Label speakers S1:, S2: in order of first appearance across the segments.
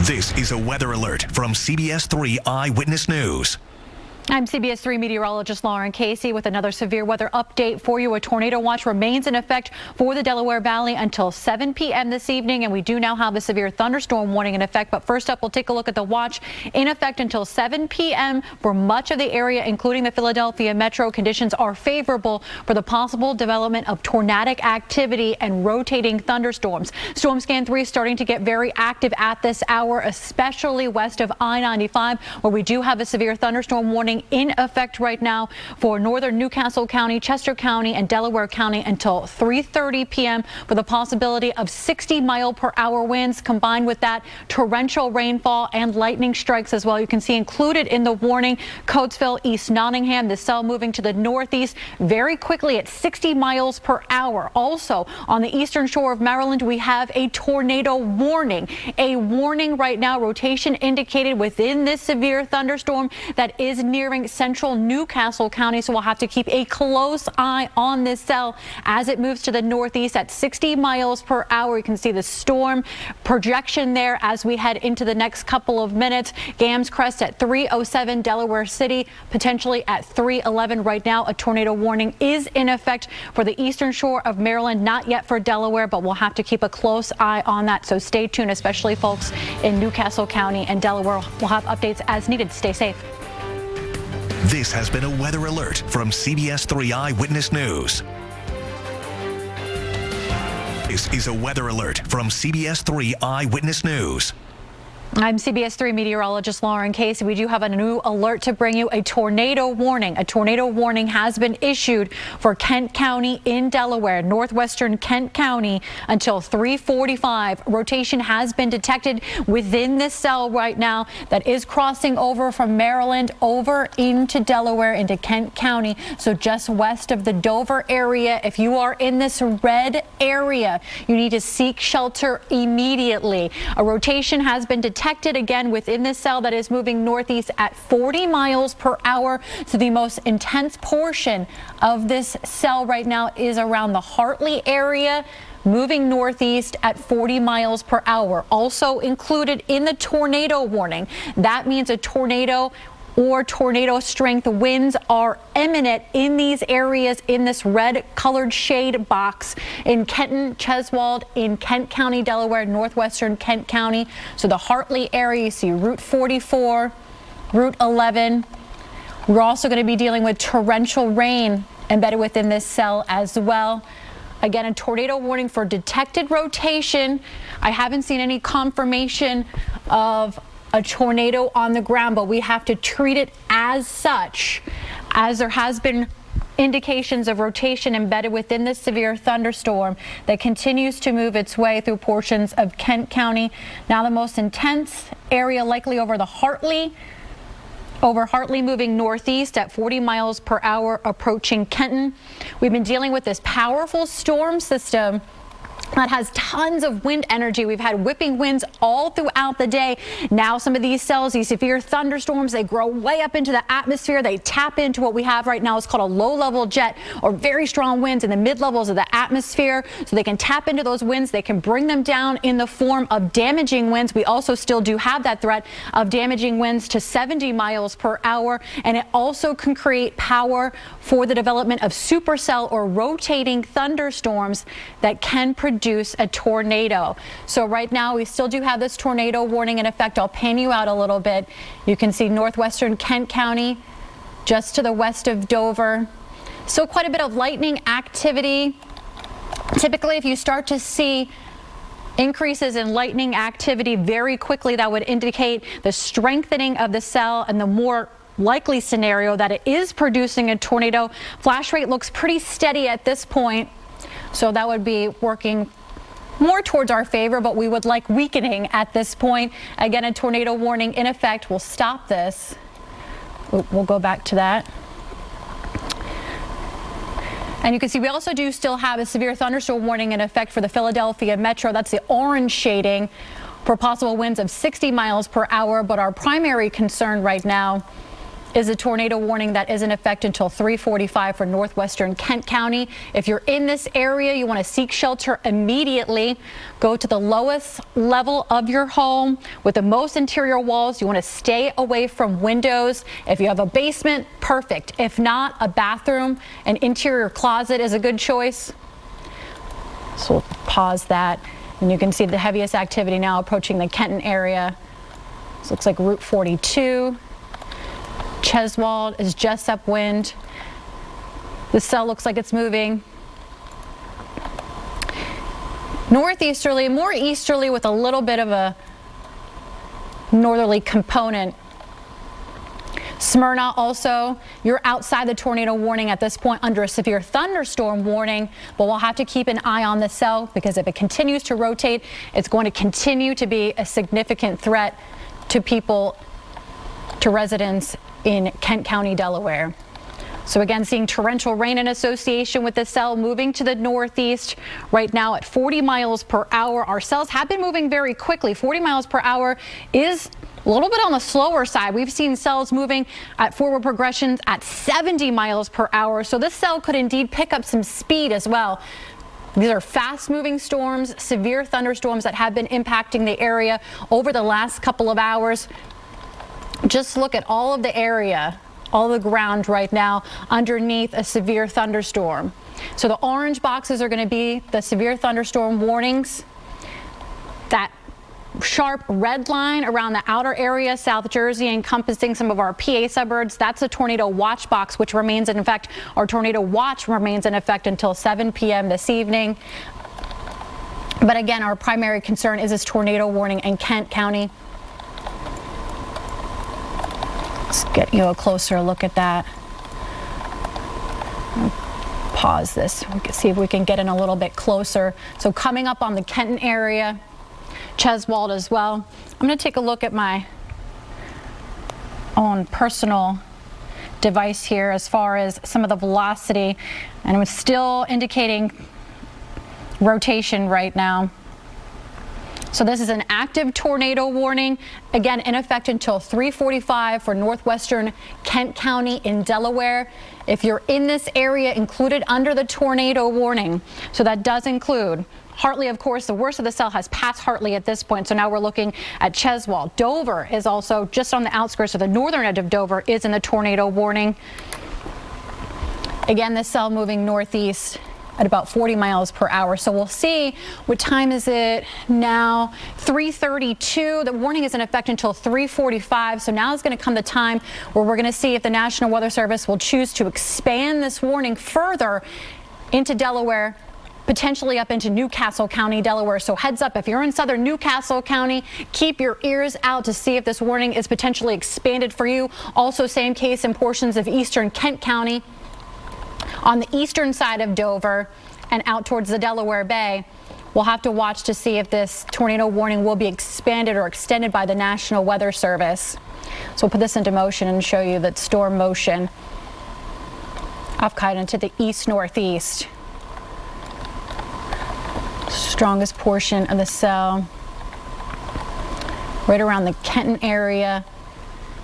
S1: This is a weather alert from CBS3 Eyewitness News.
S2: I'm CBS3 meteorologist Lauren Casey with another severe weather update for you. A tornado watch remains in effect for the Delaware Valley until 7 p.m. this evening, and we do now have a severe thunderstorm warning in effect. But first up, we'll take a look at the watch in effect until 7 p.m. for much of the area, including the Philadelphia metro. Conditions are favorable for the possible development of tornadic activity and rotating thunderstorms. Storm Scan 3 starting to get very active at this hour, especially west of I-95, where we do have a severe thunderstorm warning in effect right now for northern Newcastle County, Chester County, and Delaware County until 3:30 p.m. for the possibility of 60-mile-per-hour winds. Combined with that, torrential rainfall and lightning strikes as well. You can see included in the warning Coatesville, East Nottingham, the cell moving to the northeast very quickly at 60 miles per hour. Also on the eastern shore of Maryland, we have a tornado warning. A warning right now, rotation indicated within this severe thunderstorm that is nearing central Newcastle County, so we'll have to keep a close eye on this cell as it moves to the northeast at 60 miles per hour. You can see the storm projection there as we head into the next couple of minutes. Gams Crest at 3:07, Delaware City potentially at 3:11 right now. A tornado warning is in effect for the eastern shore of Maryland, not yet for Delaware, but we'll have to keep a close eye on that, so stay tuned, especially folks in Newcastle County and Delaware. We'll have updates as needed. Stay safe.
S1: This has been a weather alert from CBS3 Eyewitness News. This is a weather alert from CBS3 Eyewitness News.
S2: I'm CBS3 meteorologist Lauren Casey. We do have a new alert to bring you, a tornado warning. A tornado warning has been issued for Kent County in Delaware, northwestern Kent County until 3:45. Rotation has been detected within this cell right now that is crossing over from Maryland over into Delaware into Kent County. So just west of the Dover area. If you are in this red area, you need to seek shelter immediately. A rotation has been detected again within this cell that is moving northeast at 40 miles per hour. So the most intense portion of this cell right now is around the Hartley area, moving northeast at 40 miles per hour. Also included in the tornado warning, that means a tornado or tornado strength winds are imminent in these areas in this red colored shade box in Kenton, Cheswold, in Kent County, Delaware, northwestern Kent County. So the Hartley area, you see Route 44, Route 11. We're also going to be dealing with torrential rain embedded within this cell as well. Again, a tornado warning for detected rotation. I haven't seen any confirmation of a tornado on the ground, but we have to treat it as such, as there has been indications of rotation embedded within this severe thunderstorm that continues to move its way through portions of Kent County. Now the most intense area likely over the Hartley, moving northeast at 40 miles per hour approaching Kenton. We've been dealing with this powerful storm system that has tons of wind energy. We've had whipping winds all throughout the day. Now some of these cells, these severe thunderstorms, they grow way up into the atmosphere. They tap into what we have right now is called a low-level jet, or very strong winds in the mid-levels of the atmosphere. So they can tap into those winds. They can bring them down in the form of damaging winds. We also still do have that threat of damaging winds to 70 miles per hour. And it also can create power for the development of supercell or rotating thunderstorms that can produce a tornado. So right now we still do have this tornado warning in effect. I'll pan you out a little bit. You can see northwestern Kent County just to the west of Dover. Still quite a bit of lightning activity. Typically, if you start to see increases in lightning activity very quickly, that would indicate the strengthening of the cell and the more likely scenario that it is producing a tornado. Flash rate looks pretty steady at this point, so that would be working more towards our favor, but we would like weakening at this point. Again, a tornado warning in effect. We'll stop this. We'll go back to that. And you can see we also do still have a severe thunderstorm warning in effect for the Philadelphia metro. That's the orange shading for possible winds of 60 miles per hour. But our primary concern right now is a tornado warning that is in effect until 3:45 for northwestern Kent County. If you're in this area, you want to seek shelter immediately. Go to the lowest level of your home with the most interior walls. You want to stay away from windows. If you have a basement, perfect. If not, a bathroom, an interior closet is a good choice. So we'll pause that, and you can see the heaviest activity now approaching the Kenton area. This looks like Route 42. Cheswold is just upwind. The cell looks like it's moving northeasterly, more easterly with a little bit of a northerly component. Smyrna also, you're outside the tornado warning at this point under a severe thunderstorm warning, but we'll have to keep an eye on the cell because if it continues to rotate, it's going to continue to be a significant threat to people, to residents in Kent County, Delaware. So again, seeing torrential rain in association with the cell moving to the northeast right now at 40 miles per hour. Our cells have been moving very quickly. 40 miles per hour is a little bit on the slower side. We've seen cells moving at forward progressions at 70 miles per hour. So this cell could indeed pick up some speed as well. These are fast-moving storms, severe thunderstorms that have been impacting the area over the last couple of hours. Just look at all of the area, all the ground right now underneath a severe thunderstorm. So the orange boxes are going to be the severe thunderstorm warnings. That sharp red line around the outer area, South Jersey, encompassing some of our PA suburbs, that's a tornado watch box, which remains in effect. Our tornado watch remains in effect until 7 p.m. this evening. But again, our primary concern is this tornado warning in Kent County. Let's get you a closer look at that. Pause this. We can see if we can get in a little bit closer. So coming up on the Kenton area, Cheswold as well. I'm going to take a look at my own personal device here as far as some of the velocity, and it's still indicating rotation right now. So this is an active tornado warning, again in effect until 3:45 for northwestern Kent County in Delaware. If you're in this area, included under the tornado warning, so that does include Hartley, of course. The worst of the cell has passed Hartley at this point, so now we're looking at Cheswold. Dover is also just on the outskirts, so the northern edge of Dover is in the tornado warning. Again, this cell moving northeast at about 40 miles per hour. So we'll see. What time is it now? 3:32. The warning is in effect until 3:45. So now is going to come the time where we're going to see if the National Weather Service will choose to expand this warning further into Delaware, potentially up into Newcastle County, Delaware. So heads up, if you're in southern Newcastle County, keep your ears out to see if this warning is potentially expanded for you. Also, same case in portions of eastern Kent County. On the eastern side of Dover and out towards the Delaware Bay, we'll have to watch to see if this tornado warning will be expanded or extended by the National Weather Service. So we'll put this into motion and show you that storm motion off-kite into the east-northeast. Strongest portion of the cell right around the Kenton area,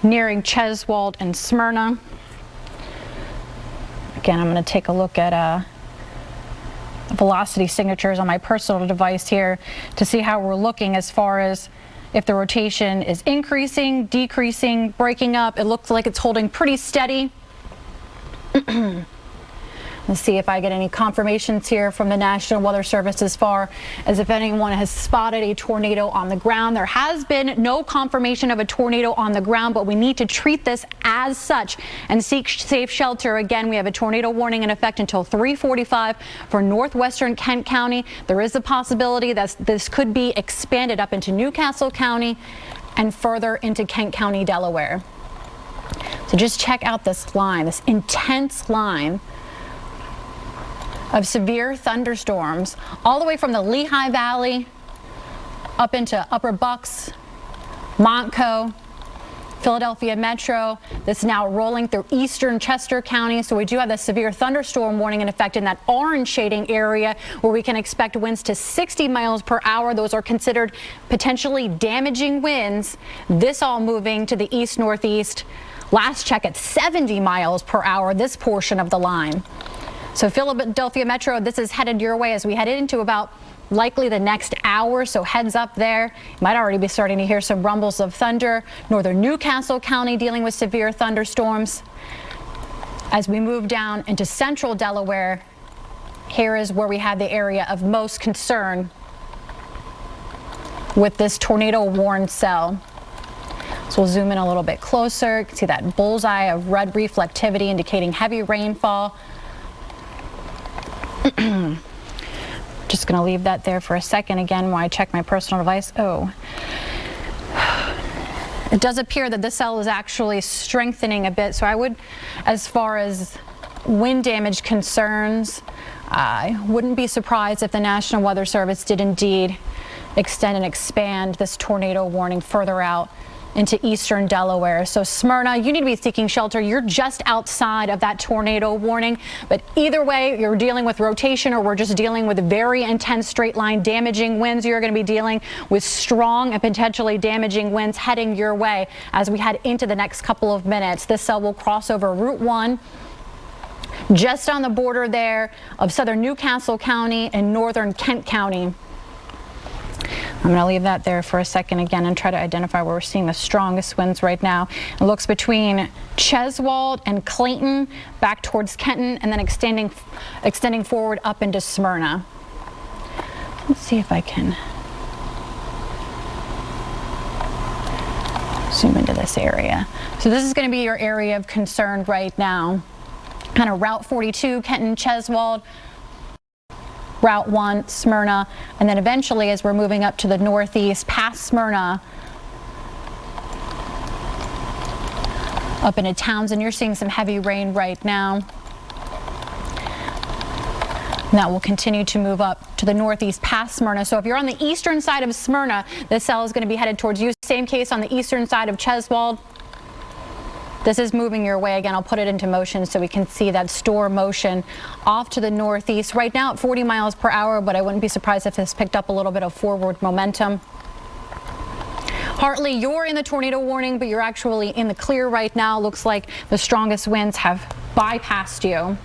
S2: nearing Cheswold and Smyrna. Again, I'm going to take a look at velocity signatures on my personal device here to see how we're looking as far as if the rotation is increasing, decreasing, breaking up. It looks like it's holding pretty steady. Let's see if I get any confirmations here from the National Weather Service as far as if anyone has spotted a tornado on the ground. There has been no confirmation of a tornado on the ground, but we need to treat this as such and seek safe shelter. Again, we have a tornado warning in effect until 3:45 for northwestern Kent County. There is a possibility that this could be expanded up into Newcastle County and further into Kent County, Delaware. So just check out this line, this intense line of severe thunderstorms all the way from the Lehigh Valley up into Upper Bucks, Montco, Philadelphia Metro. This now rolling through eastern Chester County. So we do have the severe thunderstorm warning in effect in that orange shading area where we can expect winds to 60 miles per hour. Those are considered potentially damaging winds. This all moving to the east-northeast. last check at 70 miles per hour, this portion of the line. So Philadelphia Metro, this is headed your way as we head into about likely the next hour, so heads up there. You might already be starting to hear some rumbles of thunder. Northern Newcastle County dealing with severe thunderstorms. As we move down into central Delaware, here is where we have the area of most concern with this tornado warned cell. So we'll zoom in a little bit closer. You can see that bullseye of red reflectivity indicating heavy rainfall. Just going to leave that there for a second again while I check my personal device. Oh, it does appear that the cell is actually strengthening a bit. So I would, as far as wind damage concerns, I wouldn't be surprised if the National Weather Service did indeed extend and expand this tornado warning further out into eastern Delaware. So Smyrna, you need to be seeking shelter. You're just outside of that tornado warning. But either way, you're dealing with rotation or we're just dealing with very intense straight line damaging winds. You're going to be dealing with strong and potentially damaging winds heading your way as we head into the next couple of minutes. This cell will cross over Route 1. Just on the border there of southern Newcastle County and northern Kent County. I'm going to leave that there for a second again and try to identify where we're seeing the strongest winds right now. It looks between Cheswold and Clayton back towards Kenton and then extending forward up into Smyrna. Let's see if I can zoom into this area. So this is going to be your area of concern right now. Kind of Route 42, Kenton, Cheswold, Route 1, Smyrna, and then eventually as we're moving up to the northeast past Smyrna up into Townsend, you're seeing some heavy rain right now. And that will continue to move up to the northeast past Smyrna. So if you're on the eastern side of Smyrna, this cell is going to be headed towards you. Same case on the eastern side of Cheswold. This is moving your way again. I'll put it into motion so we can see that store motion off to the northeast. Right now at 40 miles per hour, but I wouldn't be surprised if this picked up a little bit of forward momentum. Hartley, you're in the tornado warning, but you're actually in the clear right now. Looks like the strongest winds have bypassed you.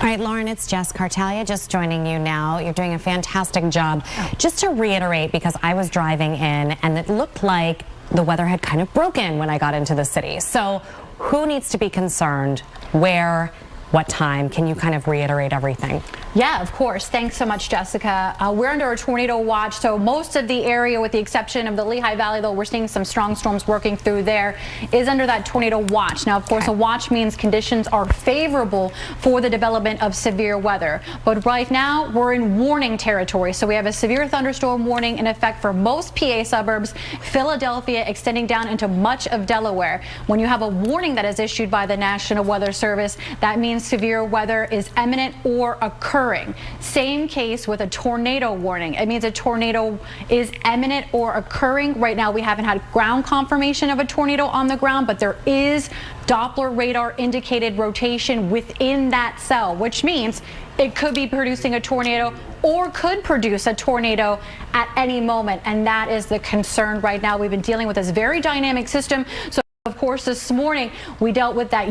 S3: All right, Lauren, it's Jess Cartalia just joining you now. You're doing a fantastic job. Just to reiterate, because I was driving in and it looked like the weather had kind of broken when I got into the city. So who needs to be concerned? Where? What time? Can you kind of reiterate everything?
S2: Yeah, of course. Thanks so much, Jessica. We're under a tornado watch, so most of the area, with the exception of the Lehigh Valley, though we're seeing some strong storms working through there, is under that tornado watch. Now, of course, a watch means conditions are favorable for the development of severe weather. But right now, we're in warning territory. So we have a severe thunderstorm warning in effect for most PA suburbs, Philadelphia extending down into much of Delaware. When you have a warning that is issued by the National Weather Service, that means severe weather is imminent or occurring. Same case with a tornado warning. It means a tornado is imminent or occurring. Right now we haven't had ground confirmation of a tornado on the ground, but there is Doppler radar indicated rotation within that cell, which means it could be producing a tornado or could produce a tornado at any moment. And that is the concern right now. We've been dealing with this very dynamic system. So of course, this morning we dealt with that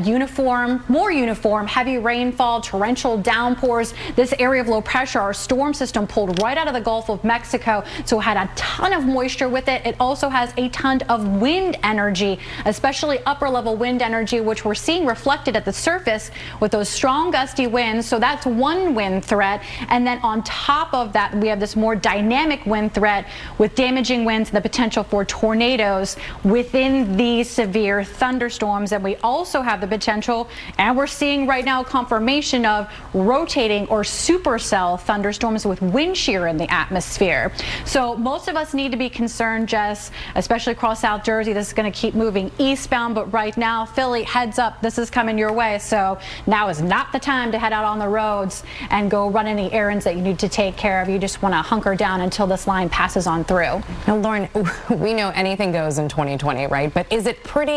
S2: more uniform heavy rainfall, torrential downpours. This area of low pressure, our storm system pulled right out of the Gulf of Mexico, so it had a ton of moisture with it. It also has a ton of wind energy, especially upper level wind energy, which we're seeing reflected at the surface with those strong gusty winds. So that's one wind threat. And then on top of that, we have this more dynamic wind threat with damaging winds and the potential for tornadoes within these severe thunderstorms. And we also have the potential, and we're seeing right now confirmation of rotating or supercell thunderstorms with wind shear in the atmosphere. So most of us need to be concerned, Jess, especially across South Jersey. This is going to keep moving eastbound, but right now, Philly, heads up, this is coming your way. So now is not the time to head out on the roads and go run any errands that you need to take care of. You just want to hunker down until this line passes on through.
S3: Now, Lauren, we know anything goes in 2020, right? But is it pretty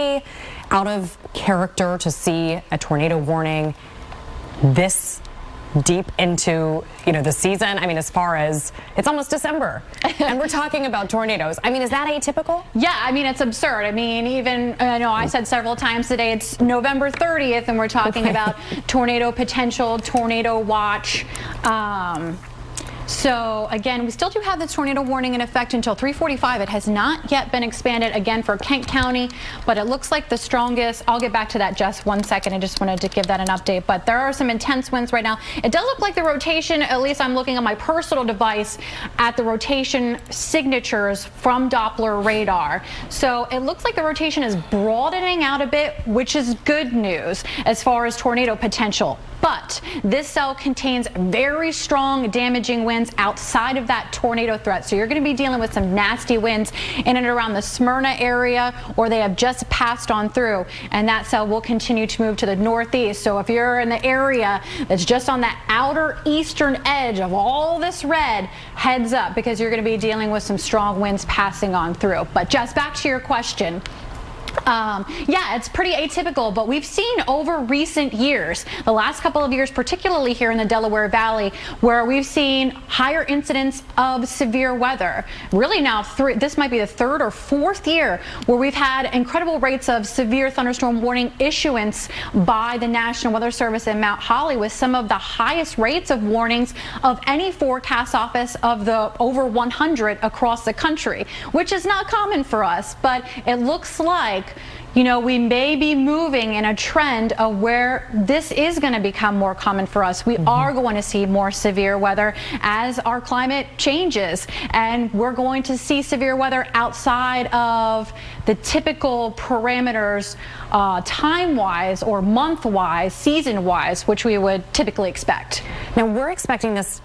S3: out of character to see a tornado warning this deep into, the season. I mean, as far as it's almost December and we're talking about tornadoes. I mean, is that atypical?
S2: Yeah, I mean, it's absurd. I mean, even, I know I said several times today, it's November 30th and we're talking about tornado potential, tornado watch. So again, we still do have this tornado warning in effect until 3:45. It has not yet been expanded again for Kent County, but it looks like the strongest, I'll get back to that just one second. I just wanted to give that an update, but there are some intense winds right now. It does look like the rotation, at least I'm looking on my personal device at the rotation signatures from Doppler radar. So it looks like the rotation is broadening out a bit, which is good news as far as tornado potential. But this cell contains very strong damaging winds outside of that tornado threat. So you're going to be dealing with some nasty winds in and around the Smyrna area, or they have just passed on through. And that cell will continue to move to the northeast. So if you're in the area that's just on that outer eastern edge of all this red, heads up, because you're going to be dealing with some strong winds passing on through. But just back to your question. Yeah, it's pretty atypical, but we've seen over recent years, the last couple of years, particularly here in the Delaware Valley, where we've seen higher incidents of severe weather. Really now, this might be the third or fourth year where we've had incredible rates of severe thunderstorm warning issuance by the National Weather Service in Mount Holly, with some of the highest rates of warnings of any forecast office of the over 100 across the country, which is not common for us, but it looks like we may be moving in a trend of where this is going to become more common for us. We are going to see more severe weather as our climate changes, and we're going to see severe weather outside of the typical parameters time-wise or month-wise, season-wise, which we would typically expect.
S3: Now, we're expecting this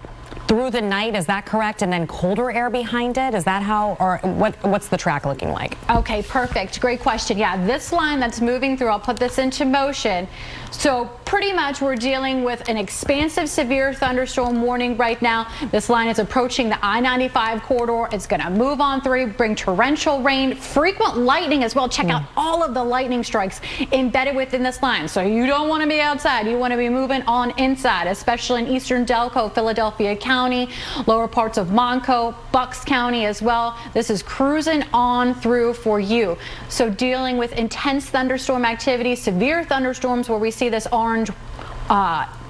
S3: through the night, is that correct? And then colder air behind it? Is that how, or what's the track looking like?
S2: Okay, perfect. Great question. Yeah, this line that's moving through, I'll put this into motion. So pretty much we're dealing with an expansive severe thunderstorm warning right now. This line is approaching the I-95 corridor. It's going to move on through, bring torrential rain, frequent lightning as well. Check out all of the lightning strikes embedded within this line. So you don't want to be outside. You want to be moving on inside, especially in eastern Delco, Philadelphia County, lower parts of Monco, Bucks County as well. This is cruising on through for you. So dealing with intense thunderstorm activity, severe thunderstorms where we see this orange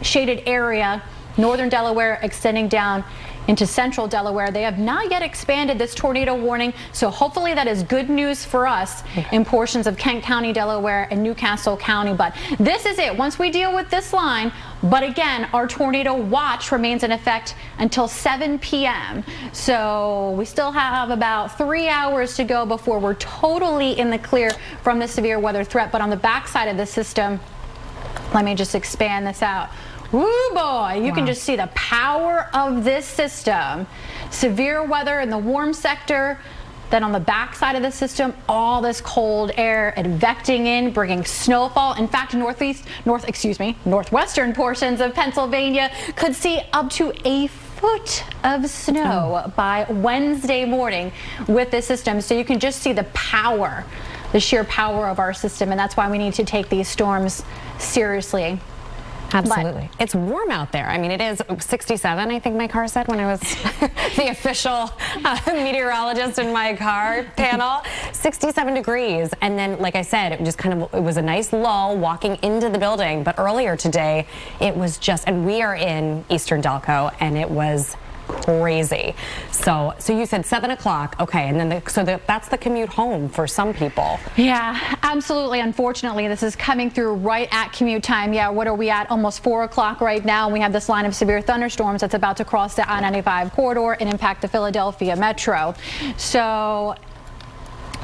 S2: shaded area, northern Delaware extending down into central Delaware. They have not yet expanded this tornado warning, so hopefully that is good news for us in portions of Kent County, Delaware, and Newcastle County. But this is it. Once we deal with this line, but again, our tornado watch remains in effect until 7 p.m. So we still have about 3 hours to go before we're totally in the clear from the severe weather threat. But on the backside of the system, let me just expand this out. Woo boy, you can just see the power of this system. Severe weather in the warm sector, then on the backside of the system, all this cold air advecting in, bringing snowfall. In fact, northwestern portions of Pennsylvania could see up to a foot of snow by Wednesday morning with this system. So you can just see the power, the sheer power of our system, and that's why we need to take these storms seriously.
S3: Absolutely. It's warm out there. I mean, it is 67, I think my car said when I was the official meteorologist in my car panel. 67 degrees. And then, like I said, it was a nice lull walking into the building. But earlier today, it was just, and we are in eastern Delco, and it was crazy. So you said 7 o'clock. Okay, and then that's the commute home for some people.
S2: Yeah, absolutely. Unfortunately, this is coming through right at commute time. Yeah, what are we at? Almost 4 o'clock right now. We have this line of severe thunderstorms that's about to cross the I-95 corridor and impact the Philadelphia metro. So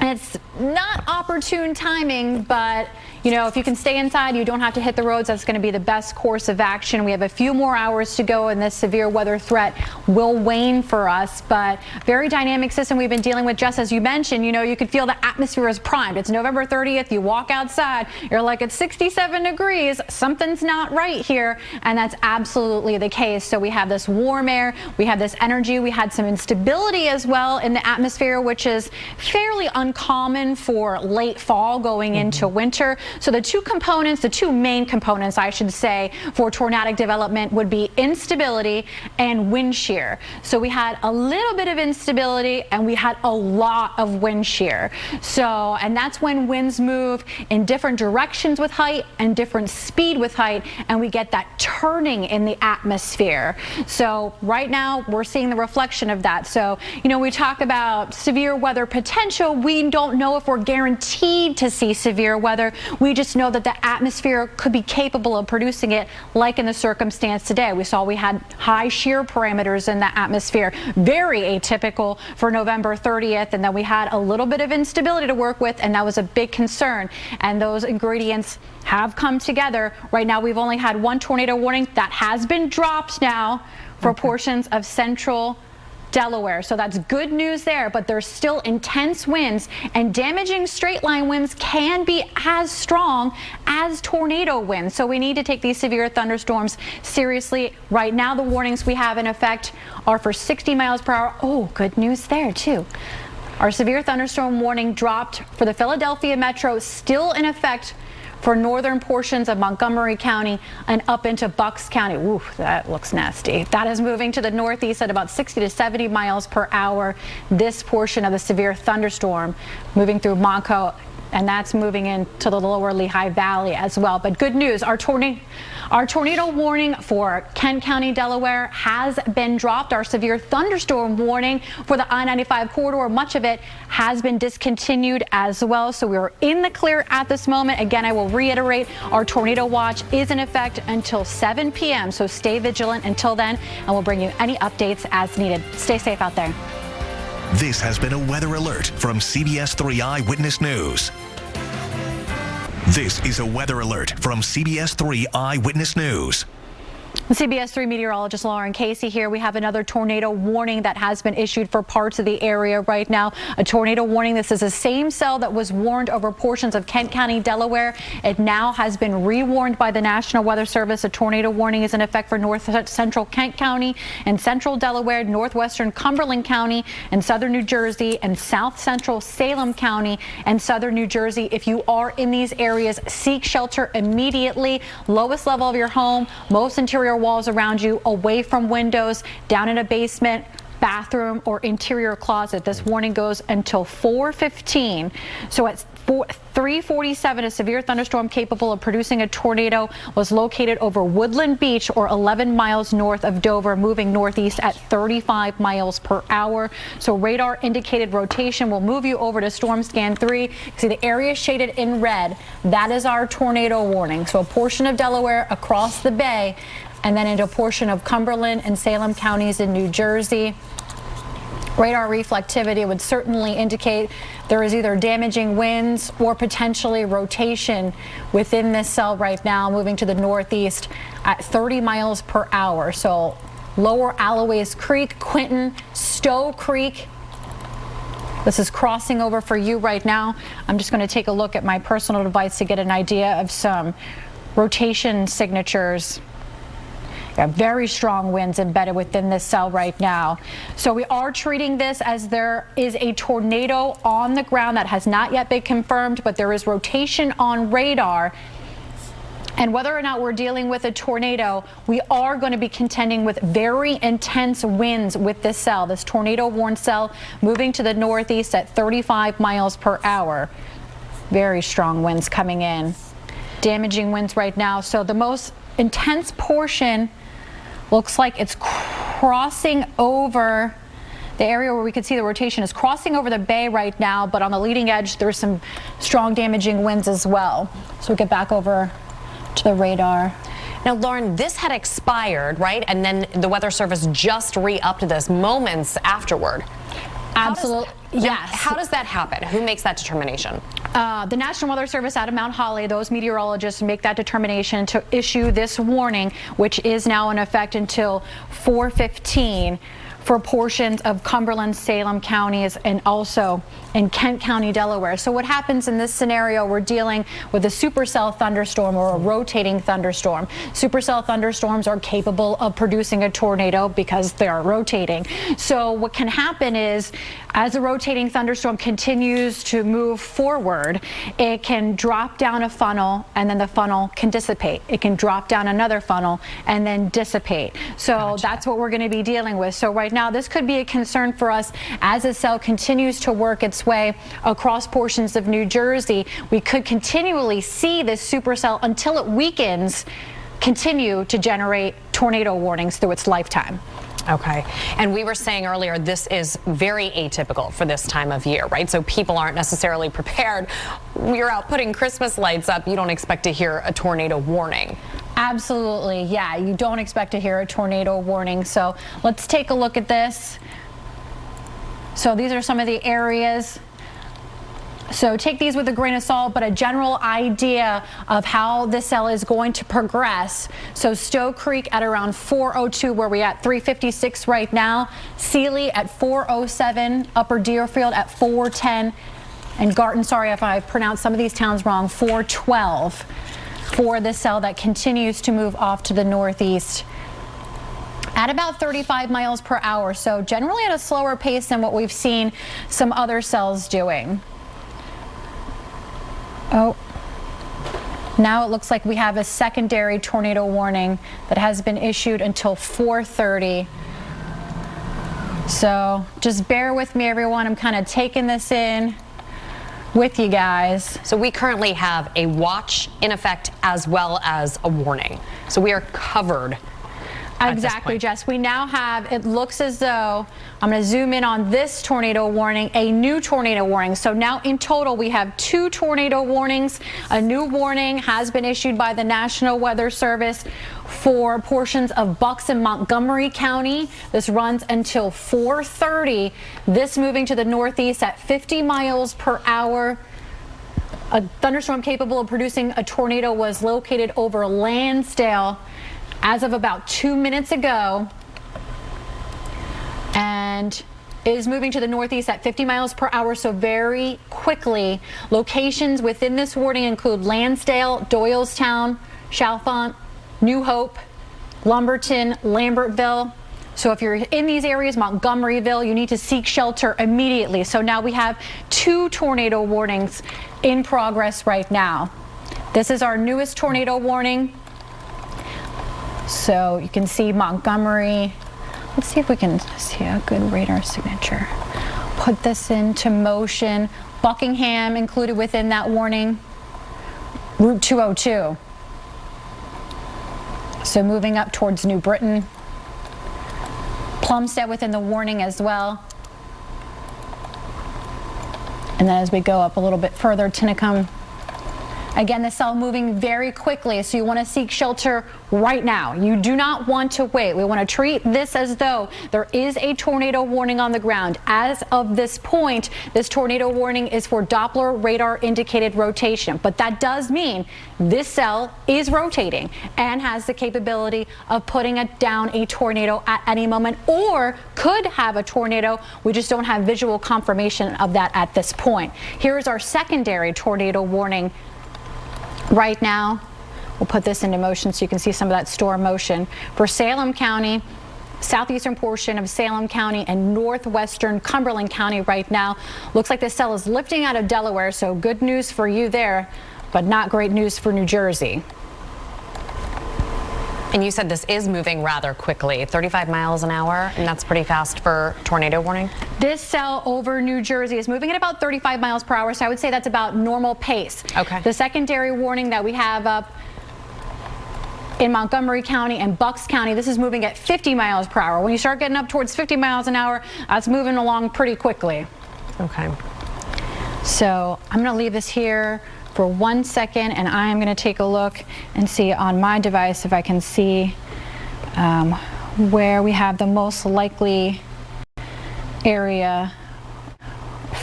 S2: it's not opportune timing, but if you can stay inside, you don't have to hit the roads. That's going to be the best course of action. We have a few more hours to go, and this severe weather threat will wane for us. But very dynamic system we've been dealing with. Just as you mentioned, you could feel the atmosphere is primed. It's November 30th. You walk outside, you're like, it's 67 degrees. Something's not right here, and that's absolutely the case. So we have this warm air, we have this energy, we had some instability as well in the atmosphere, which is fairly uncommon for late fall going into winter. So the two main components, I should say, for tornadic development would be instability and wind shear. So we had a little bit of instability and we had a lot of wind shear. So, and that's when winds move in different directions with height and different speed with height, and we get that turning in the atmosphere. So right now we're seeing the reflection of that. So, you know, we talk about severe weather potential. We don't know if we're guaranteed to see severe weather. We just know that the atmosphere could be capable of producing it, like in the circumstance today. We saw we had high shear parameters in the atmosphere, very atypical for November 30th, and then we had a little bit of instability to work with, and that was a big concern. And those ingredients have come together. Right now we've only had one tornado warning that has been dropped now for portions of central Delaware. So that's good news there, but there's still intense winds, and damaging straight line winds can be as strong as tornado winds. So we need to take these severe thunderstorms seriously. Right now the warnings we have in effect are for 60 miles per hour. Oh, good news there too. Our severe thunderstorm warning dropped for the Philadelphia metro, still in effect for northern portions of Montgomery County and up into Bucks County. Ooh, that looks nasty. That is moving to the northeast at about 60 to 70 miles per hour. This portion of the severe thunderstorm moving through Monco, and that's moving into the lower Lehigh Valley as well. But good news, our tornado warning for Kent County, Delaware has been dropped. Our severe thunderstorm warning for the I-95 corridor, much of it has been discontinued as well. So we're in the clear at this moment. Again, I will reiterate, our tornado watch is in effect until 7 p.m. So stay vigilant until then, and we'll bring you any updates as needed. Stay safe out there.
S1: This has been a weather alert from CBS3 Eyewitness News. This is a weather alert from CBS3 Eyewitness News.
S2: CBS3 Meteorologist Lauren Casey here. We have another tornado warning that has been issued for parts of the area right now. A tornado warning. This is the same cell that was warned over portions of Kent County, Delaware. It now has been rewarned by the National Weather Service. A tornado warning is in effect for north central Kent County and central Delaware, northwestern Cumberland County and southern New Jersey, and south central Salem County and southern New Jersey. If you are in these areas, seek shelter immediately. Lowest level of your home, most interior walls around you, away from windows, down in a basement, bathroom, or interior closet. This warning goes until 4:15. So at 3:47, a severe thunderstorm capable of producing a tornado was located over Woodland Beach, or 11 miles north of Dover, moving northeast at 35 miles per hour. So radar indicated rotation will move you over to Storm Scan 3. See the area shaded in red. That is our tornado warning. So a portion of Delaware across the bay, and then into a portion of Cumberland and Salem counties in New Jersey. Radar reflectivity would certainly indicate there is either damaging winds or potentially rotation within this cell right now, moving to the northeast at 30 miles per hour. So lower Alloways Creek, Quinton, Stowe Creek. This is crossing over for you right now. I'm just going to take a look at my personal device to get an idea of some rotation signatures. Very strong winds embedded within this cell right now. So we are treating this as there is a tornado on the ground that has not yet been confirmed, but there is rotation on radar. And whether or not we're dealing with a tornado, we are going to be contending with very intense winds with this cell, this tornado warned cell, moving to the northeast at 35 miles per hour. Very strong winds coming in. Damaging winds right now. So the most intense portion looks like it's crossing over the area where we can see the rotation is crossing over the bay right now, but on the leading edge there's some strong damaging winds as well. So we get back over to the radar.
S3: Now, Lauren, this had expired, right? And then the Weather Service just re-upped this moments afterward.
S2: Absolutely. Yes.
S3: How does that happen? Who makes that determination?
S2: The National Weather Service out of Mount Holly, those meteorologists make that determination to issue this warning, which is now in effect until 4:15 for portions of Cumberland, Salem counties, and also in Kent County, Delaware. So what happens in this scenario, we're dealing with a supercell thunderstorm or a rotating thunderstorm. Supercell thunderstorms are capable of producing a tornado because they are rotating. So what can happen is, as a rotating thunderstorm continues to move forward, it can drop down a funnel and then the funnel can dissipate. It can drop down another funnel and then dissipate. So that's what we're going to be dealing with. So right now, this could be a concern for us as the cell continues to work its way across portions of New Jersey. We could continually see this supercell until it weakens, continue to generate tornado warnings through its lifetime.
S3: Okay. And we were saying earlier, this is very atypical for this time of year, right? So people aren't necessarily prepared. You're out putting Christmas lights up. You don't expect to hear a tornado warning.
S2: Absolutely. Yeah, you don't expect to hear a tornado warning. So let's take a look at this. So these are some of the areas. So take these with a grain of salt, but a general idea of how this cell is going to progress. So Stowe Creek at around 4:02, where we're at 3:56 right now. Sealy at 4:07, Upper Deerfield at 4:10, and Garton, sorry if I pronounced some of these towns wrong, 4:12 for this cell that continues to move off to the northeast at about 35 miles per hour. So generally at a slower pace than what we've seen some other cells doing. Oh, now it looks like we have a secondary tornado warning that has been issued until 4:30. So just bear with me, everyone. I'm kind of taking this in with you guys.
S3: So we currently have a watch in effect as well as a warning. So we are covered.
S2: Exactly, Jess. We now have, it looks as though, I'm going to zoom in on this tornado warning, a new tornado warning. So now in total, we have 2 tornado warnings. A new warning has been issued by the National Weather Service for portions of Bucks and Montgomery County. This runs until 4:30. This moving to the northeast at 50 miles per hour. A thunderstorm capable of producing a tornado was located over Lansdale as of about 2 minutes ago, and is moving to the northeast at 50 miles per hour, so very quickly. Locations within this warning include Lansdale, Doylestown, Chalfont, New Hope, Lumberton, Lambertville. So if you're in these areas, Montgomeryville, you need to seek shelter immediately. So now we have 2 tornado warnings in progress right now. This is our newest tornado warning. So you can see Montgomery. Let's see if we can see a good radar signature. Put this into motion. Buckingham included within that warning. Route 202. So moving up towards New Britain. Plumstead within the warning as well. And then as we go up a little bit further, Tinicum. Again, the cell moving very quickly, so you want to seek shelter right now. You do not want to wait. We want to treat this as though there is a tornado warning on the ground. As of this point, this tornado warning is for Doppler radar indicated rotation, but that does mean this cell is rotating and has the capability of putting down a tornado at any moment, or could have a tornado. We just don't have visual confirmation of that at this point. Here is our secondary tornado warning. Right now, we'll put this into motion so you can see some of that storm motion. For Salem County, southeastern portion of Salem County and northwestern Cumberland County right now, looks like the cell is lifting out of Delaware, so good news for you there, but not great news for New Jersey.
S3: And you said this is moving rather quickly, 35 miles an hour, and that's pretty fast for tornado warning?
S2: This cell over New Jersey is moving at about 35 miles per hour, so I would say that's about normal pace.
S3: Okay.
S2: The secondary warning that we have up in Montgomery County and Bucks County, this is moving at 50 miles per hour. When you start getting up towards 50 miles an hour, that's moving along pretty quickly.
S3: Okay.
S2: So I'm going to leave this here for 1 second, and I am going to take a look and see on my device if I can see where we have the most likely area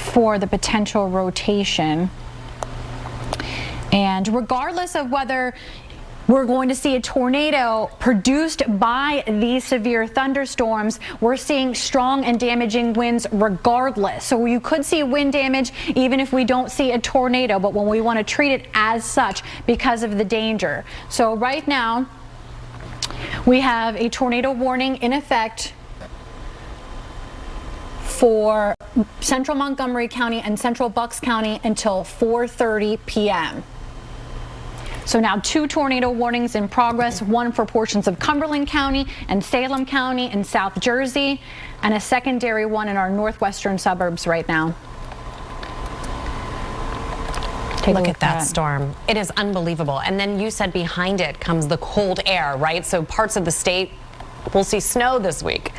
S2: for the potential rotation. And regardless of whether we're going to see a tornado produced by these severe thunderstorms. We're seeing strong and damaging winds regardless. So you could see wind damage even if we don't see a tornado, but when we want to treat it as such because of the danger. So right now, we have a tornado warning in effect for central Montgomery County and central Bucks County until 4:30 p.m. So now 2 tornado warnings in progress, one for portions of Cumberland County and Salem County in South Jersey, and a secondary one in our northwestern suburbs right now.
S3: Look at that storm. It is unbelievable. And then you said behind it comes the cold air, right? So parts of the state will see snow this week.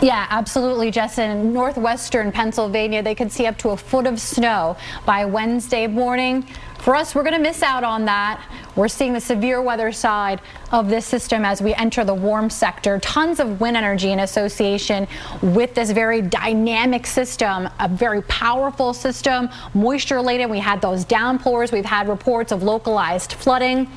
S2: Yeah, absolutely, Jess. In northwestern Pennsylvania, they could see up to a foot of snow by Wednesday morning. For us, we're going to miss out on that. We're seeing the severe weather side of this system as we enter the warm sector. Tons of wind energy in association with this very dynamic system, a very powerful system, moisture laden. We had those downpours. We've had reports of localized flooding.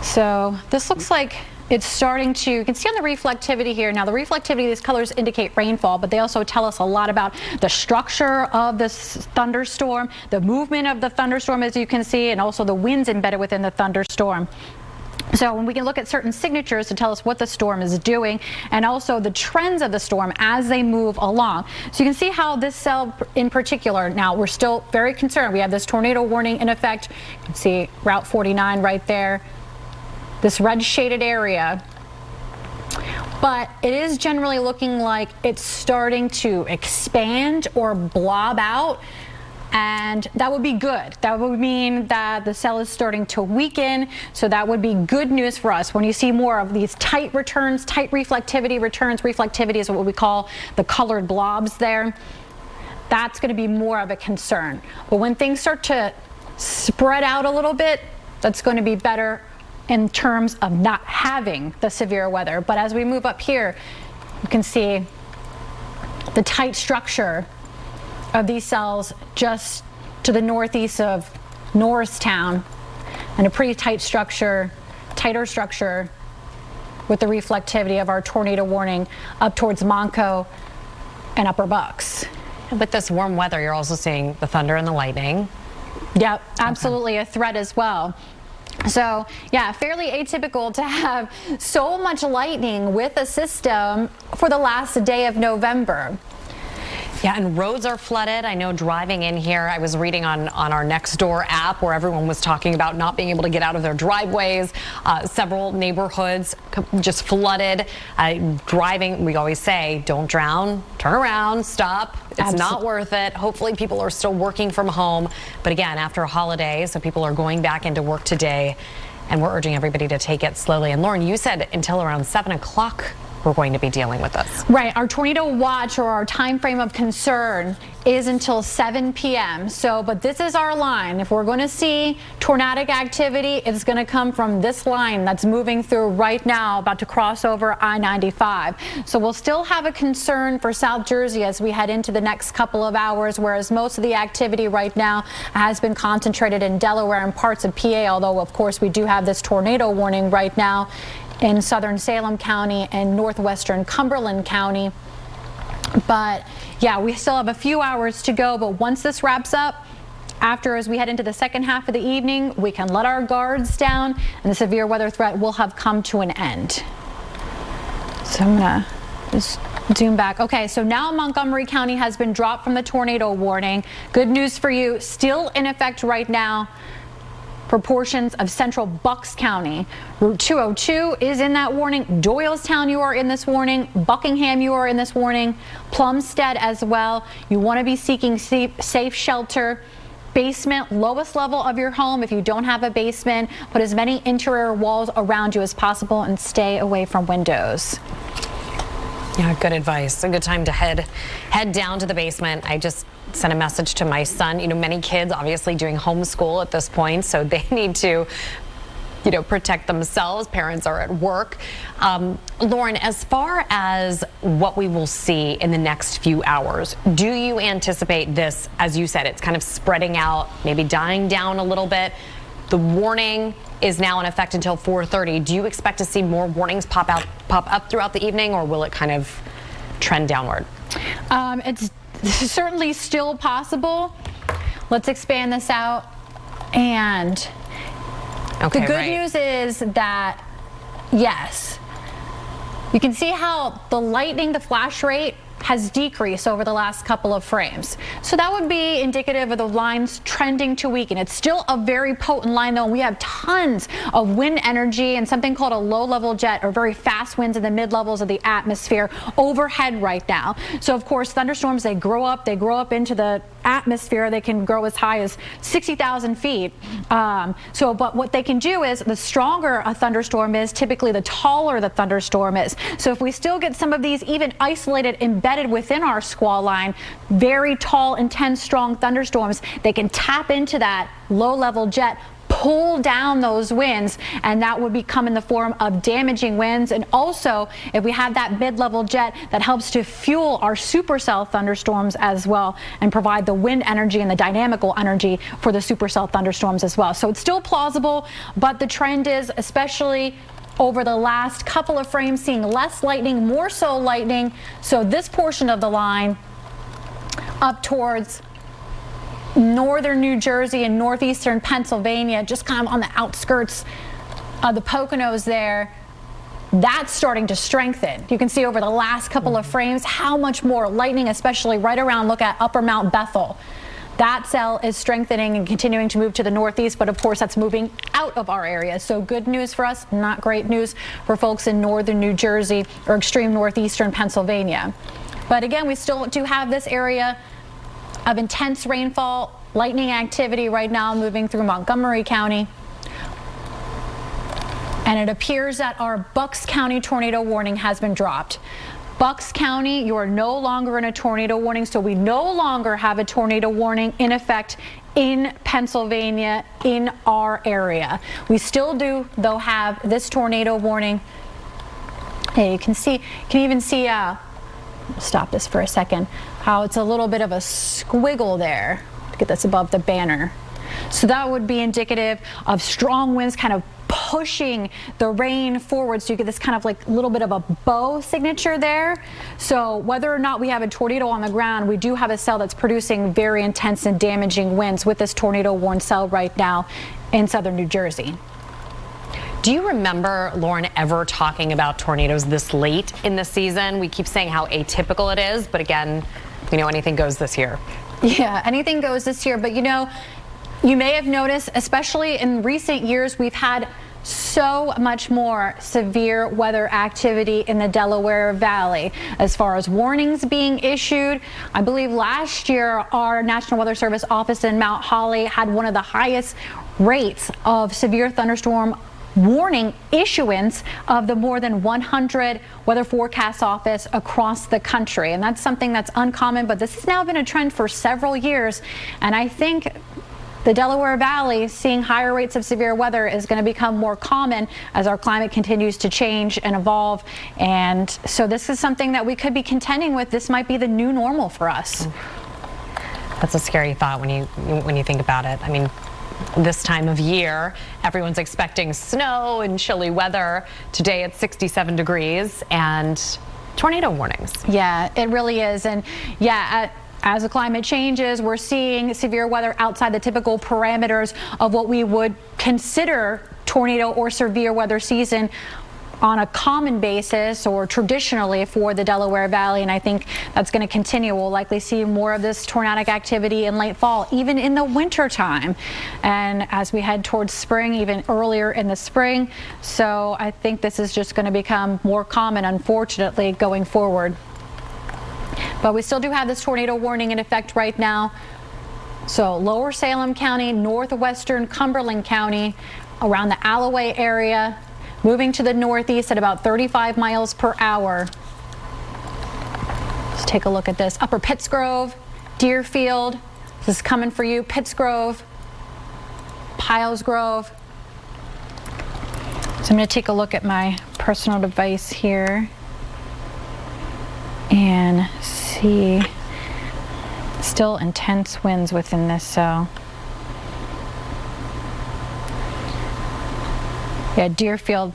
S2: So this looks like it's starting to, you can see on the reflectivity here. Now the reflectivity, these colors indicate rainfall, but they also tell us a lot about the structure of this thunderstorm, the movement of the thunderstorm, as you can see, and also the winds embedded within the thunderstorm. So when we can look at certain signatures to tell us what the storm is doing and also the trends of the storm as they move along. So you can see how this cell in particular, now we're still very concerned. We have this tornado warning in effect. You can see Route 49 right there. This red shaded area, but it is generally looking like it's starting to expand or blob out, and that would be good. That would mean that the cell is starting to weaken, so that would be good news for us. When you see more of these tight returns, tight reflectivity returns, reflectivity is what we call the colored blobs there, that's going to be more of a concern. But when things start to spread out a little bit, that's going to be better in terms of not having the severe weather. But as we move up here, you can see the tight structure of these cells just to the northeast of Norristown, and a pretty tight structure, tighter structure with the reflectivity of our tornado warning up towards Monco and Upper Bucks.
S3: With this warm weather, you're also seeing the thunder and the lightning.
S2: Yep, absolutely a threat as well. So yeah, fairly atypical to have so much lightning with a system for the last day of November.
S3: Yeah, and roads are flooded. I know driving in here, I was reading on our Nextdoor app where everyone was talking about not being able to get out of their driveways. Several neighborhoods just flooded. Driving, we always say, don't drown, turn around, stop. It's not worth it. Hopefully people are still working from home. But again, after a holiday, so people are going back into work today, and we're urging everybody to take it slowly. And Lauren, you said until around 7 o'clock we're going to be dealing with this.
S2: Right. Our tornado watch, or our time frame of concern, is until 7 p.m. So, but this is our line. If we're going to see tornadic activity, it's going to come from this line that's moving through right now, about to cross over I-95. So we'll still have a concern for South Jersey as we head into the next couple of hours, whereas most of the activity right now has been concentrated in Delaware and parts of PA, although of course we do have this tornado warning right now in southern Salem County and northwestern Cumberland County. But yeah, we still have a few hours to go, but once this wraps up, as we head into the second half of the evening, we can let our guards down and the severe weather threat will have come to an end. So I'm gonna just zoom back. Okay, so now Montgomery County has been dropped from the tornado warning. Good news for you, still in effect right now for portions of central Bucks County. Route 202 is in that warning. Doylestown, you are in this warning. Buckingham, you are in this warning. Plumstead as well. You want to be seeking safe shelter. Basement, lowest level of your home. If you don't have a basement, put as many interior walls around you as possible and stay away from windows.
S3: Yeah, good advice. A good time to head down to the basement. I just sent a message to my son. You know, many kids obviously doing homeschool at this point, so they need to, you know, protect themselves. Parents are at work. Lauren, as far as what we will see in the next few hours, do you anticipate this, as you said, it's kind of spreading out, maybe dying down a little bit? The warning is now in effect until 4:30. Do you expect to see more warnings pop up throughout the evening, or will it kind of trend downward?
S2: It's certainly still possible. Let's expand this out. And the good news is that, yes, you can see how the lightning, the flash rate, has decreased over the last couple of frames. So that would be indicative of the lines trending to weaken. It's still a very potent line though, and we have tons of wind energy and something called a low-level jet, or very fast winds in the mid-levels of the atmosphere overhead right now. So of course thunderstorms, they grow up into the atmosphere. They can grow as high as 60,000 feet. But what they can do is, the stronger a thunderstorm is, typically the taller the thunderstorm is. So if we still get some of these even isolated, embedded within our squall line, very tall, intense, strong thunderstorms, they can tap into that low-level jet, pull down those winds, and that would become in the form of damaging winds. And also, if we have that mid-level jet, that helps to fuel our supercell thunderstorms as well, and provide the wind energy and the dynamical energy for the supercell thunderstorms as well. So it's still plausible, but the trend is, especially over the last couple of frames, seeing less lightning, more so lightning. So this portion of the line up towards northern New Jersey and northeastern Pennsylvania, just kind of on the outskirts of the Poconos there, that's starting to strengthen. You can see over the last couple of frames how much more lightning, especially right around, look at Upper Mount Bethel. That cell is strengthening and continuing to move to the northeast, but of course that's moving out of our area. So good news for us, not great news for folks in northern New Jersey or extreme northeastern Pennsylvania. But again, we still do have this area of intense rainfall, lightning activity right now moving through Montgomery County. And it appears that our Bucks County tornado warning has been dropped. Bucks County, you are no longer in a tornado warning, so we no longer have a tornado warning in effect in Pennsylvania, in our area. We still do, though, have this tornado warning. Hey, you can even see, stop this for a second, how it's a little bit of a squiggle there. Get this above the banner. So that would be indicative of strong winds kind of pushing the rain forward, so you get this kind of like little bit of a bow signature there. So whether or not we have a tornado on the ground, we do have a cell that's producing very intense and damaging winds with this tornado warned cell right now in southern New Jersey.
S3: Do you remember, Lauren, ever talking about tornadoes this late in the season? We keep saying how atypical it is, but again, you know, anything goes this year.
S2: Yeah, anything goes this year, but you know, you may have noticed, especially in recent years, we've had so much more severe weather activity in the Delaware Valley. As far as warnings being issued, I believe last year our National Weather Service office in Mount Holly had one of the highest rates of severe thunderstorm warning issuance of the more than 100 weather forecast office across the country. And that's something that's uncommon, but this has now been a trend for several years. And I think the Delaware Valley seeing higher rates of severe weather is going to become more common as our climate continues to change and evolve. And so this is something that we could be contending with. This might be the new normal for us.
S3: That's a scary thought when you think about it. I mean, this time of year, everyone's expecting snow and chilly weather. Today it's 67 degrees and tornado warnings.
S2: Yeah, it really is. And yeah, as the climate changes, we're seeing severe weather outside the typical parameters of what we would consider tornado or severe weather season on a common basis or traditionally for the Delaware Valley. And I think that's going to continue. We'll likely see more of this tornadic activity in late fall, even in the winter time. And as we head towards spring, even earlier in the spring. So I think this is just going to become more common, unfortunately, going forward. But we still do have this tornado warning in effect right now. So lower Salem County, northwestern Cumberland County, around the Alloway area, moving to the northeast at about 35 miles per hour. Let's take a look at this. Upper Pittsgrove, Deerfield. This is coming for you. Pittsgrove, Pilesgrove. So I'm going to take a look at my personal device here and see, still intense winds within this cell. Yeah, Deerfield,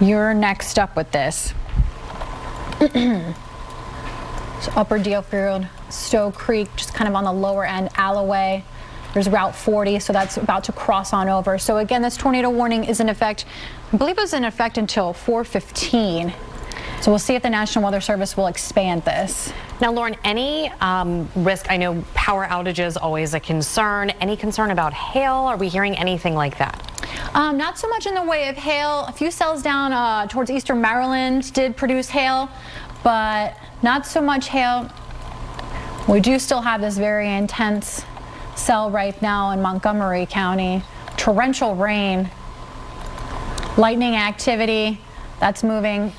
S2: you're next up with this. So Upper Deerfield, Stowe Creek, just kind of on the lower end, Alloway. There's Route 40, so that's about to cross on over. So again, this tornado warning is in effect, I believe it was in effect until 4:15. So we'll see if the National Weather Service will expand this.
S3: Now, Lauren, any risk? I know power outages always a concern. Any concern about hail? Are we hearing anything like that?
S2: Not so much in the way of hail. A few cells down towards eastern Maryland did produce hail, but not so much hail. We do still have this very intense cell right now in Montgomery County. Torrential rain, lightning activity, that's moving,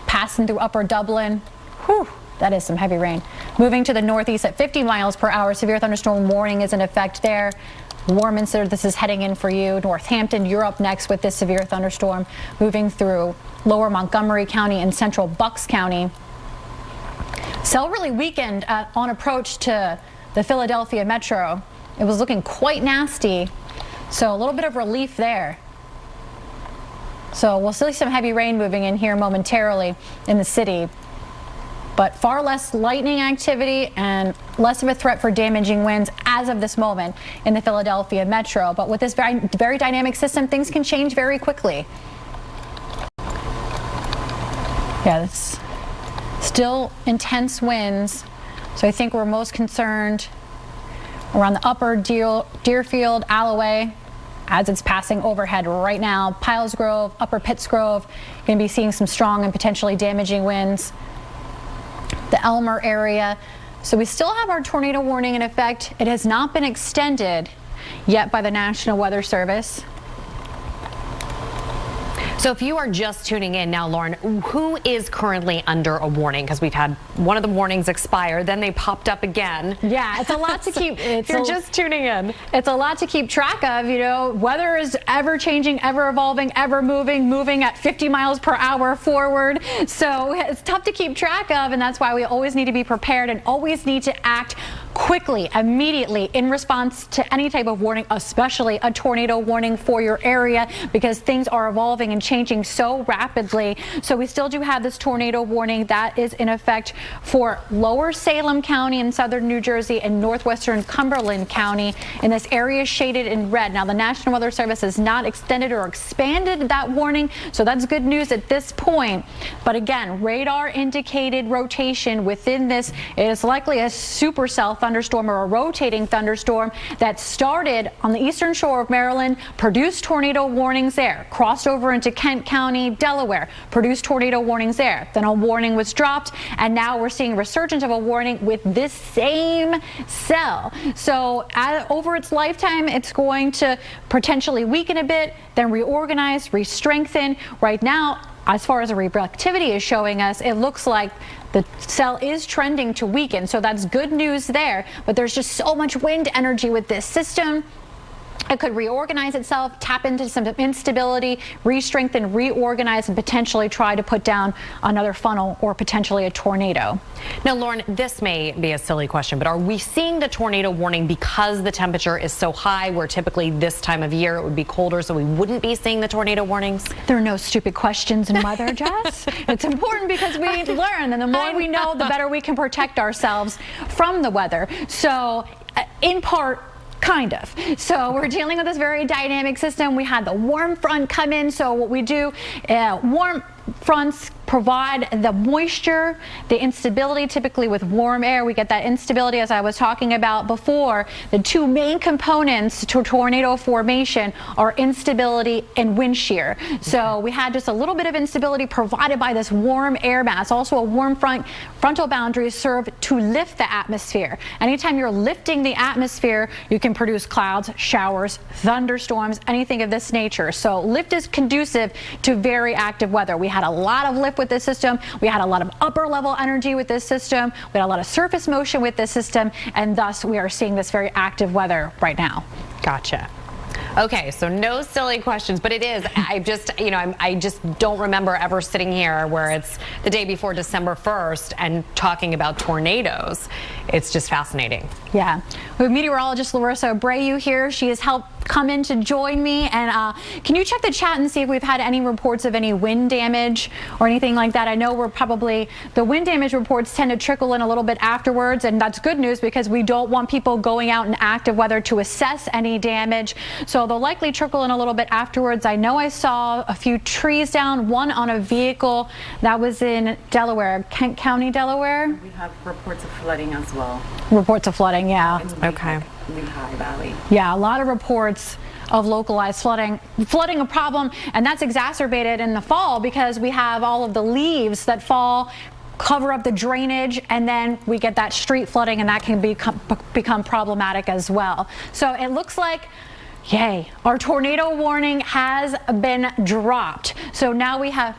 S2: passing through upper Dublin. Whew, that is some heavy rain. Moving to the northeast at 50 miles per hour. Severe thunderstorm warning is in effect there. Warminster, this is heading in for you. Northampton, you're up next with this severe thunderstorm moving through lower Montgomery County and central Bucks County. Cell really weakened on approach to the Philadelphia metro. It was looking quite nasty, so a little bit of relief there. So we'll see some heavy rain moving in here momentarily in the city, but far less lightning activity and less of a threat for damaging winds as of this moment in the Philadelphia metro. But with this very dynamic system, things can change very quickly. Yeah, it's still intense winds. So I think we're most concerned around the upper Deerfield, Alloway, as it's passing overhead right now. Piles Grove, upper Pittsgrove, going to be seeing some strong and potentially damaging winds. The Elmer area. So we still have our tornado warning in effect. It has not been extended yet by the National Weather Service.
S3: So if you are just tuning in now, Lauren, who is currently under a warning? Because we've had one of the warnings expire, then they popped up again.
S2: Yeah, it's a lot to keep.
S3: If you're just tuning in,
S2: it's a lot to keep track of. You know, weather is ever changing, ever evolving, ever moving at 50 miles per hour forward. So it's tough to keep track of, and that's why we always need to be prepared and always need to act quickly, immediately in response to any type of warning, especially a tornado warning for your area, because things are evolving and changing so rapidly. So we still do have this tornado warning that is in effect for lower Salem County in southern New Jersey and northwestern Cumberland County, in this area shaded in red. Now the National Weather Service has not extended or expanded that warning, so that's good news at this point. But again, radar indicated rotation within this. It is likely a supercell thunderstorm or a rotating thunderstorm that started on the eastern shore of Maryland, produced tornado warnings there, crossed over into Kent County, Delaware, produced tornado warnings there. Then a warning was dropped, and now we're seeing a resurgence of a warning with this same cell. So over its lifetime, it's going to potentially weaken a bit, then reorganize, re-strengthen. Right now, as far as the reflectivity is showing us, it looks like the cell is trending to weaken. So that's good news there. But there's just so much wind energy with this system. It could reorganize itself, tap into some instability, re-strengthen, reorganize, and potentially try to put down another funnel or potentially a tornado.
S3: Now, Lauren, this may be a silly question, but are we seeing the tornado warning because the temperature is so high, where typically this time of year it would be colder, so we wouldn't be seeing the tornado warnings?
S2: There are no stupid questions in weather, Jess. It's important because we learn, and the more we know, the better we can protect ourselves from the weather. So, in part, kind of. So we're dealing with this very dynamic system. We had the warm front come in. So what we do, warm fronts provide the moisture, the instability. Typically with warm air, we get that instability, as I was talking about before. The two main components to tornado formation are instability and wind shear. So we had just a little bit of instability provided by this warm air mass. Also a warm frontal boundaries serve to lift the atmosphere. Anytime you're lifting the atmosphere, you can produce clouds, showers, thunderstorms, anything of this nature. So lift is conducive to very active weather. We had a lot of lift with this system. We had a lot of upper level energy with this system. We had a lot of surface motion with this system, and thus we are seeing this very active weather right now.
S3: Gotcha. Okay, so no silly questions, but it is. I just don't remember ever sitting here where it's the day before December 1st and talking about tornadoes. It's just fascinating.
S2: Yeah. We have meteorologist Larissa Abreu here. She has helped come in to join me. And can you check the chat and see if we've had any reports of any wind damage or anything like that? I know the wind damage reports tend to trickle in a little bit afterwards, and that's good news because we don't want people going out in active weather to assess any damage. So they'll likely trickle in a little bit afterwards. I know I saw a few trees down, one on a vehicle that was in Delaware, Kent County, Delaware.
S4: We have reports of flooding as well.
S2: Reports of flooding, yeah.
S3: Okay.
S4: Lehigh Valley.
S2: Yeah, a lot of reports of localized flooding a problem, and that's exacerbated in the fall because we have all of the leaves that fall, cover up the drainage, and then we get that street flooding, and that can become problematic as well. So it looks like, yay, our tornado warning has been dropped. So now we have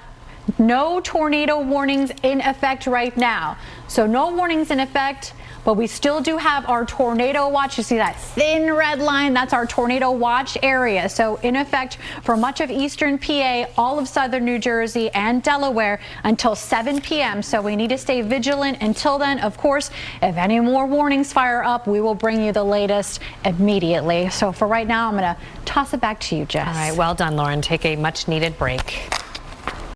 S2: no tornado warnings in effect right now. So no warnings in effect, but we still do have our tornado watch. You see that thin red line? That's our tornado watch area. So in effect for much of eastern PA, all of southern New Jersey and Delaware until 7 p.m. So we need to stay vigilant until then. Of course, if any more warnings fire up, we will bring you the latest immediately. So for right now, I'm going to toss it back to you, Jess.
S3: All right, well done, Lauren. Take a much needed break.